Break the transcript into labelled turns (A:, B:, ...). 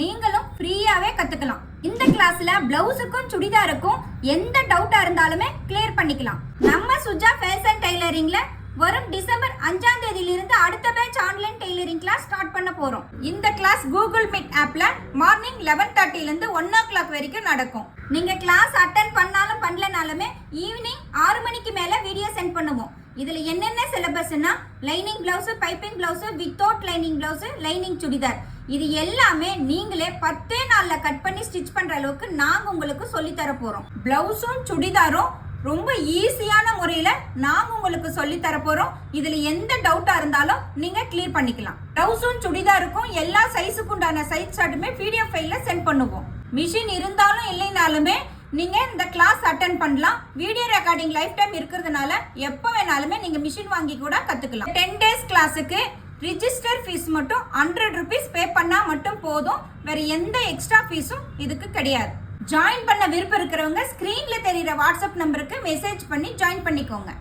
A: நீங்களும் ஃப்ரீயாவே கத்துக்கலாம். இந்த கிளாஸ்ல பிளவுஸுக்கும் சுடிதாருக்கும் எந்த டவுட்டா இருந்தாலுமே கிளியர் பண்ணிக்கலாம். நம்ம சுஜா ஃபேஷன் டெய்லரிங்ல வரும் டிசம்பர் 5ஆம் தேதியிலிருந்து அடுத்த batch online tailoring class start பண்ண போறோம். இந்த கிளாஸ் கூகுள் மீட் ஆப்ல மார்னிங் 11:30 ல இருந்து 1 o'clock வரைக்கும் நடக்கும். நீங்க கிளாஸ் அட்டெண்ட் பண்ணாலும் பண்ணலனாலுமே ஈவினிங் 6 மணிக்கு மேல வீடியோ சென்ட் பண்ணுவோம். இதுல என்னென்ன சிலபஸ்னா lining blouse, piping blouse, without lining blouse, lining churidar, இது எல்லாமே நீங்களே 10 நாள்ல கட் பண்ணி ஸ்டிச் பண்ற அளவுக்கு நாங்க உங்களுக்கு சொல்லி தர போறோம். பிளவுஸும் சுடிதாரும் ரொம்ப ஈஸியான முறையில நாங்க உங்களுக்கு சொல்லி தர போறோம். இதுல எந்த டவுட்டா இருந்தாலும் நீங்க கிளியர் பண்ணிக்கலாம். பிளவுஸும் சுடிதாருக்கும் எல்லா சைஸுக்கு உண்டான சைஸ் சார்ட்டுமே PDF ஃபைல்ல சென்ட் பண்ணுவோம். மிஷின் இருந்தாலும் இல்லைனாலுமே நீங்க இந்த கிளாஸ் அட்டெண்ட் பண்ணலாம். வீடியோ ரெக்கார்டிங் லைஃப் டைம் இருக்கிறதுனால எப்போ வேணாலுமே நீங்க மிஷின் வாங்கி கூட கத்துக்கலாம். 10 days கிளாஸுக்கு ரிஜிஸ்டர் ஃபீஸ் மட்டும் 100 rupees பே பண்ணா மட்டும் போதும். வேற எந்த எக்ஸ்ட்ரா ஃபீஸும் இதுக்கு கிடையாது. ஜாயின் பண்ண விருப்பம் இருக்கிறவங்க ஸ்கிரீன்ல தெரியுற வாட்ஸ்அப் நம்பருக்கு மெசேஜ் பண்ணி ஜாயின் பண்ணிக்கோங்க.